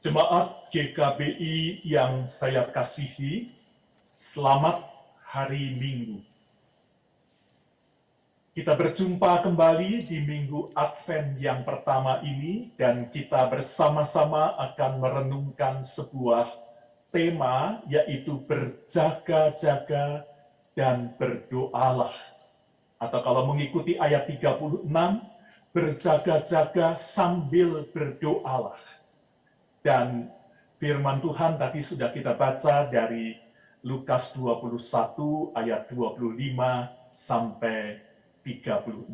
Jemaat GKBI yang saya kasihi, selamat hari Minggu. Kita berjumpa kembali di Minggu Advent yang pertama ini, dan kita bersama-sama akan merenungkan sebuah tema, yaitu berjaga-jaga dan berdoalah. Atau kalau mengikuti ayat 36, berjaga-jaga sambil berdoalah. Dan firman Tuhan tadi sudah kita baca dari Lukas 21 ayat 25 sampai 36.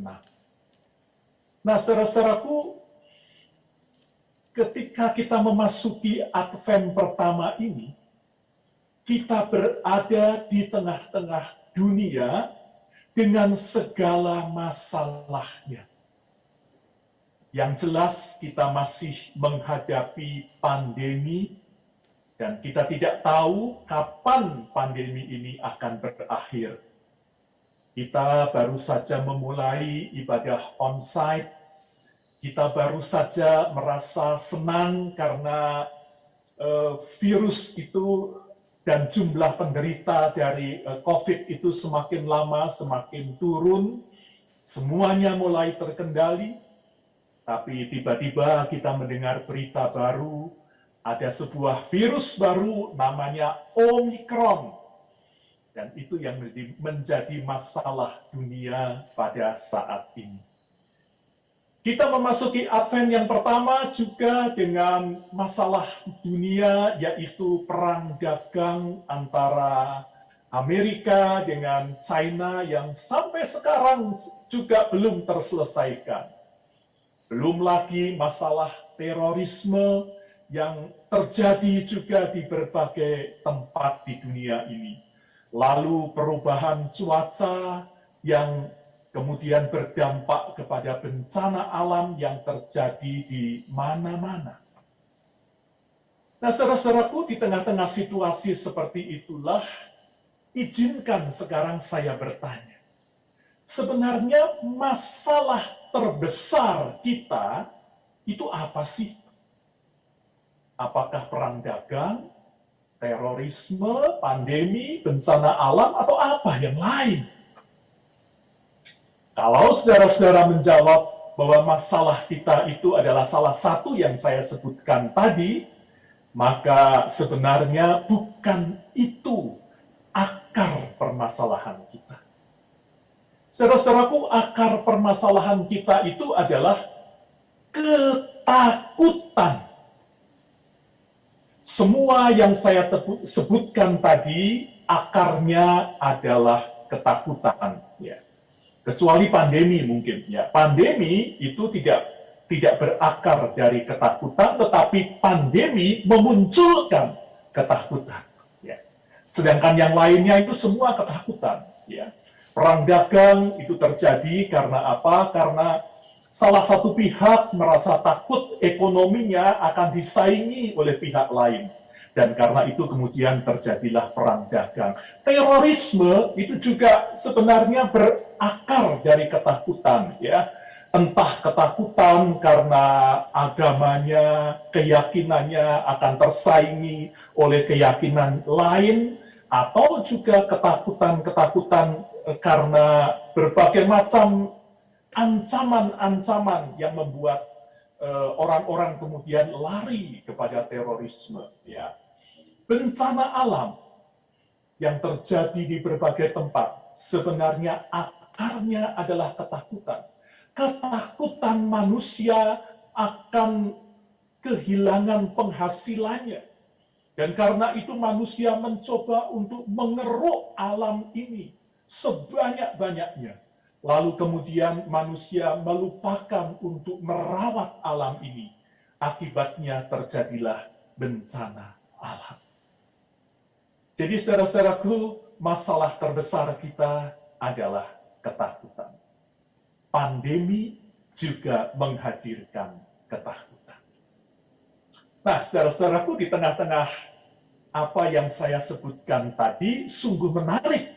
Nah, saudara-saudaraku, ketika kita memasuki Advent pertama ini, kita berada di tengah-tengah dunia dengan segala masalahnya. Yang jelas kita masih menghadapi pandemi, dan kita tidak tahu kapan pandemi ini akan berakhir. Kita baru saja memulai ibadah onsite, kita baru saja merasa senang karena virus itu dan jumlah penderita dari COVID itu semakin lama semakin turun, semuanya mulai terkendali. Tapi tiba-tiba kita mendengar berita baru, ada sebuah virus baru namanya Omikron. Dan itu yang menjadi masalah dunia pada saat ini. Kita memasuki Advent yang pertama juga dengan masalah dunia, yaitu perang dagang antara Amerika dengan China yang sampai sekarang juga belum terselesaikan. Belum lagi masalah terorisme yang terjadi juga di berbagai tempat di dunia ini. Lalu perubahan cuaca yang kemudian berdampak kepada bencana alam yang terjadi di mana-mana. Nah, saudara-saudaraku, di tengah-tengah situasi seperti itulah, izinkan sekarang saya bertanya. Sebenarnya masalah terbesar kita itu apa sih? Apakah perang dagang, terorisme, pandemi, bencana alam, atau apa yang lain? Kalau saudara-saudara menjawab bahwa masalah kita itu adalah salah satu yang saya sebutkan tadi, maka sebenarnya bukan itu akar permasalahan kita. Saudara-saudaraku, akar permasalahan kita itu adalah ketakutan. Semua yang saya sebutkan tadi, akarnya adalah ketakutan. Ya. Kecuali pandemi mungkin. Ya. Pandemi itu tidak berakar dari ketakutan, tetapi pandemi memunculkan ketakutan. Ya. Sedangkan yang lainnya itu semua ketakutan. Ya. Perang dagang itu terjadi karena apa? Karena salah satu pihak merasa takut ekonominya akan disaingi oleh pihak lain. Dan karena itu kemudian terjadilah perang dagang. Terorisme itu juga sebenarnya berakar dari ketakutan. Ya. Entah ketakutan karena agamanya, keyakinannya akan tersaingi oleh keyakinan lain, atau juga ketakutan-ketakutan karena berbagai macam ancaman-ancaman yang membuat orang-orang kemudian lari kepada terorisme. Ya. Bencana alam yang terjadi di berbagai tempat sebenarnya akarnya adalah ketakutan. Ketakutan manusia akan kehilangan penghasilannya. Dan karena itu manusia mencoba untuk mengeruk alam ini sebanyak-banyaknya. Lalu kemudian manusia melupakan untuk merawat alam ini. Akibatnya terjadilah bencana alam. Jadi saudara-saudaraku, masalah terbesar kita adalah ketakutan. Pandemi juga menghadirkan ketakutan. Nah, saudara-saudaraku, di tengah-tengah apa yang saya sebutkan tadi, sungguh menarik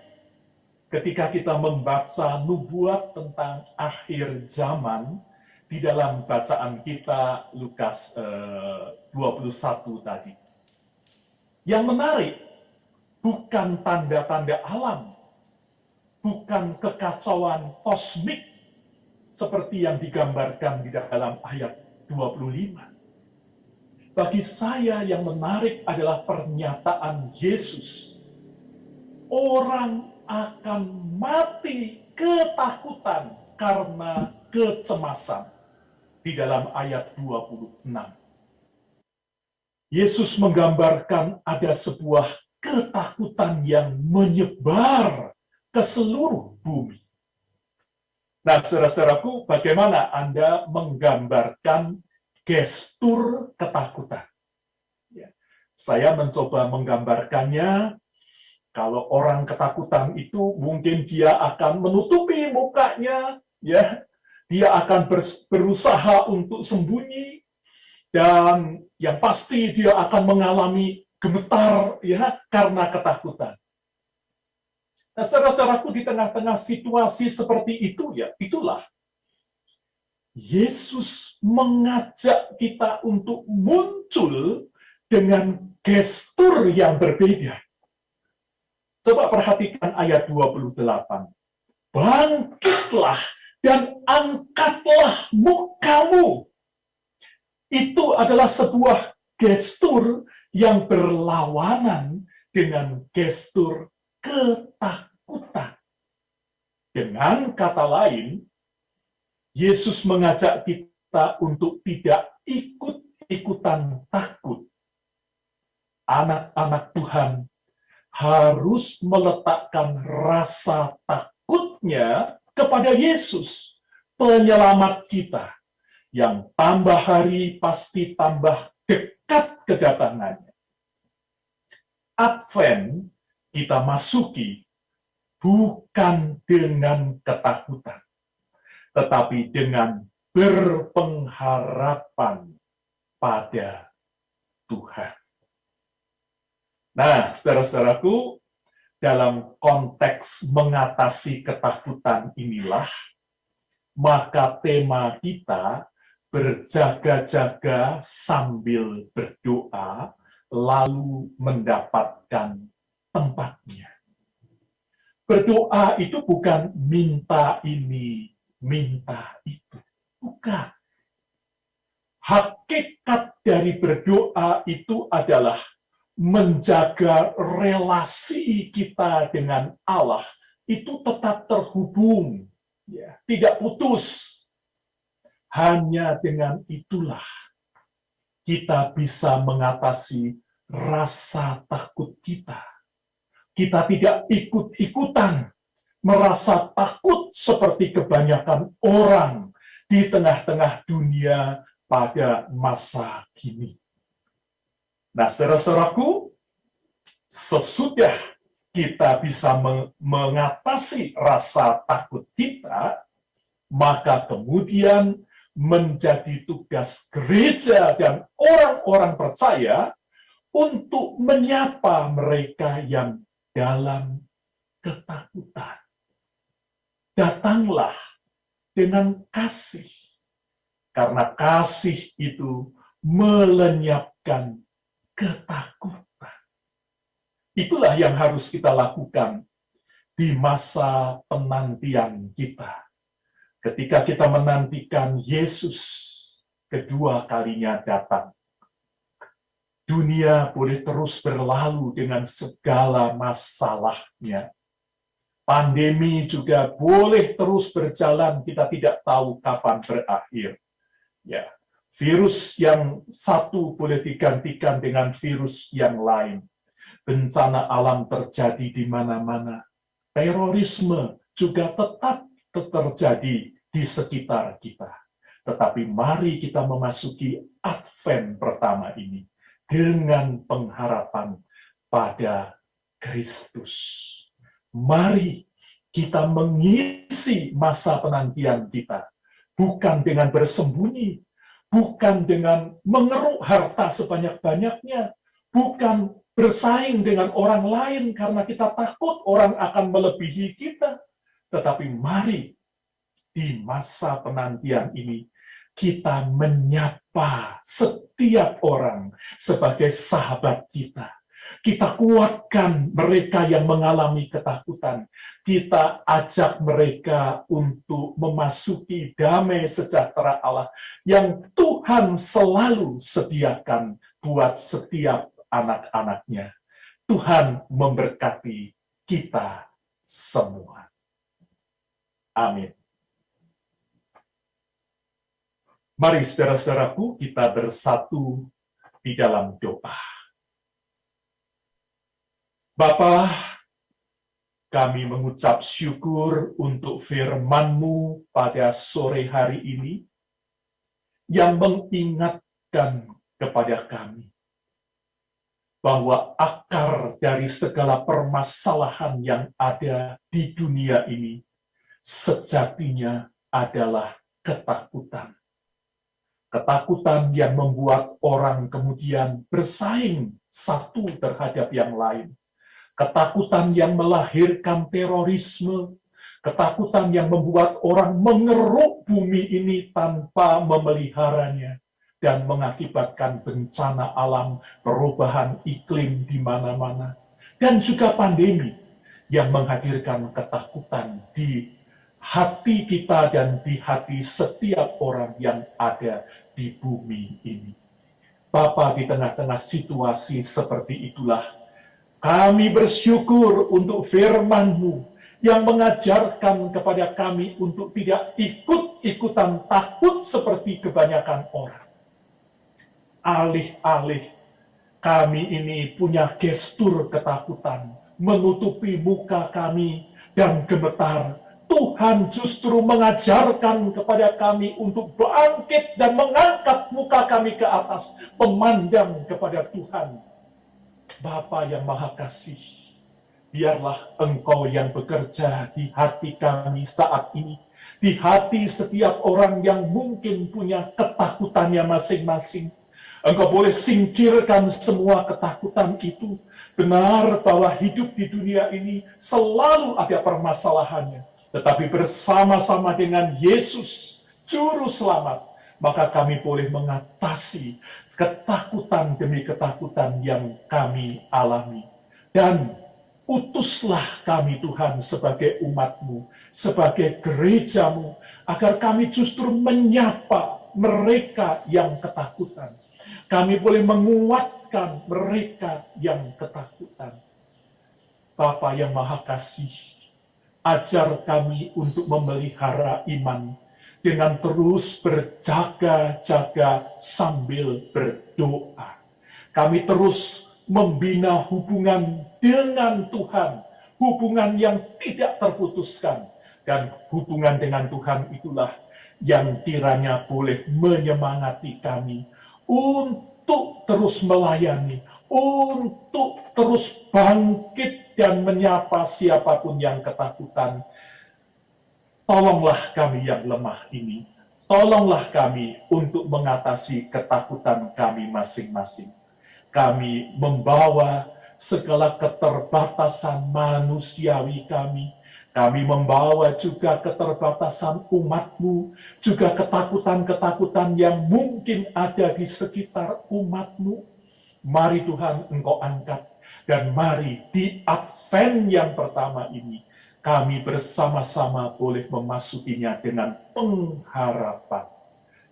ketika kita membaca nubuat tentang akhir zaman di dalam bacaan kita Lukas 21 tadi. Yang menarik, bukan tanda-tanda alam, bukan kekacauan kosmik seperti yang digambarkan di dalam ayat 25. Bagi saya yang menarik adalah pernyataan Yesus. Orang akan mati ketakutan karena kecemasan di dalam ayat 26. Yesus menggambarkan ada sebuah ketakutan yang menyebar ke seluruh bumi. Nah, saudara-saudaraku, bagaimana Anda menggambarkan gestur ketakutan? Ya, saya mencoba menggambarkannya. Kalau orang ketakutan itu mungkin dia akan menutupi mukanya, ya, dia akan berusaha untuk sembunyi, dan yang pasti dia akan mengalami gemetar, ya, karena ketakutan. Nah, saudara-saudaraku, di tengah-tengah situasi seperti itu, ya, itulah Yesus mengajak kita untuk muncul dengan gestur yang berbeda. Coba perhatikan ayat 28. Bangkitlah dan angkatlah mukamu. Itu adalah sebuah gestur yang berlawanan dengan gestur ketakutan. Dengan kata lain, Yesus mengajak kita untuk tidak ikut-ikutan takut. Anak-anak Tuhan harus meletakkan rasa takutnya kepada Yesus, penyelamat kita, yang tambah hari pasti tambah dekat kedatangannya. Advent kita masuki bukan dengan ketakutan, tetapi dengan berpengharapan pada Tuhan. Nah, saudara-saudaraku, dalam konteks mengatasi ketakutan inilah, maka tema kita berjaga-jaga sambil berdoa, lalu mendapatkan tempatnya. Berdoa itu bukan minta ini, minta itu. Bukan. Hakikat dari berdoa itu adalah menjaga relasi kita dengan Allah itu tetap terhubung, ya, tidak putus. Hanya dengan itulah kita bisa mengatasi rasa takut kita. Kita tidak ikut-ikutan merasa takut seperti kebanyakan orang di tengah-tengah dunia pada masa kini. Nah, saudara-saudaraku, sesudah kita bisa mengatasi rasa takut kita, maka kemudian menjadi tugas gereja dan orang-orang percaya untuk menyapa mereka yang dalam ketakutan. Datanglah dengan kasih, karena kasih itu melenyapkan ketakutan. Itulah yang harus kita lakukan di masa penantian kita. Ketika kita menantikan Yesus kedua kalinya datang. Dunia boleh terus berlalu dengan segala masalahnya. Pandemi juga boleh terus berjalan, kita tidak tahu kapan berakhir. Ya, virus yang satu boleh digantikan dengan virus yang lain. Bencana alam terjadi di mana-mana. Terorisme juga tetap terjadi di sekitar kita. Tetapi mari kita memasuki Advent pertama ini dengan pengharapan pada Kristus. Mari kita mengisi masa penantian kita, bukan dengan bersembunyi, bukan dengan mengeruk harta sebanyak-banyaknya, bukan bersaing dengan orang lain karena kita takut orang akan melebihi kita, tetapi mari di masa penantian ini kita menyapa setiap orang sebagai sahabat kita. Kita kuatkan mereka yang mengalami ketakutan. Kita ajak mereka untuk memasuki damai sejahtera Allah yang Tuhan selalu sediakan buat setiap anak-anaknya. Tuhan memberkati kita semua. Amin. Mari saudara-saudaraku, kita bersatu di dalam doa. Bapa, kami mengucap syukur untuk firman-Mu pada sore hari ini yang mengingatkan kepada kami bahwa akar dari segala permasalahan yang ada di dunia ini sejatinya adalah ketakutan. Ketakutan yang membuat orang kemudian bersaing satu terhadap yang lain. Ketakutan yang melahirkan terorisme. Ketakutan yang membuat orang mengeruk bumi ini tanpa memeliharanya. Dan mengakibatkan bencana alam, perubahan iklim di mana-mana. Dan juga pandemi yang menghadirkan ketakutan di hati kita dan di hati setiap orang yang ada di bumi ini. Bapa, di tengah-tengah situasi seperti itulah, kami bersyukur untuk firman-Mu yang mengajarkan kepada kami untuk tidak ikut-ikutan takut seperti kebanyakan orang. Alih-alih kami ini punya gestur ketakutan, menutupi muka kami dan gemetar, Tuhan justru mengajarkan kepada kami untuk bangkit dan mengangkat muka kami ke atas, memandang kepada Tuhan. Bapa yang Maha Kasih, biarlah Engkau yang bekerja di hati kami saat ini, di hati setiap orang yang mungkin punya ketakutannya masing-masing. Engkau boleh singkirkan semua ketakutan itu. Benar bahwa hidup di dunia ini selalu ada permasalahannya. Tetapi bersama-sama dengan Yesus, Juru Selamat, maka kami boleh mengatasi ketakutan demi ketakutan yang kami alami. Dan utuslah kami Tuhan sebagai umat-Mu, sebagai gereja-Mu, agar kami justru menyapa mereka yang ketakutan. Kami boleh menguatkan mereka yang ketakutan. Bapa yang Maha Kasih, ajar kami untuk memelihara iman dengan terus berjaga-jaga sambil berdoa. Kami terus membina hubungan dengan Tuhan, hubungan yang tidak terputuskan. Dan hubungan dengan Tuhan itulah yang kiranya boleh menyemangati kami untuk terus melayani, untuk terus bangkit dan menyapa siapapun yang ketakutan. Tolonglah kami yang lemah ini, tolonglah kami untuk mengatasi ketakutan kami masing-masing. Kami membawa segala keterbatasan manusiawi kami membawa juga keterbatasan umat-Mu, juga ketakutan-ketakutan yang mungkin ada di sekitar umat-Mu. Mari Tuhan Engkau angkat, dan mari di Advent yang pertama ini, kami bersama-sama boleh memasukinya dengan pengharapan.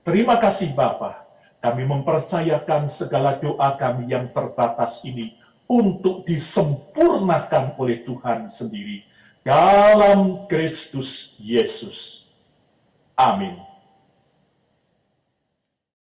Terima kasih Bapa, kami mempercayakan segala doa kami yang terbatas ini untuk disempurnakan oleh Tuhan sendiri. Dalam Kristus Yesus. Amin.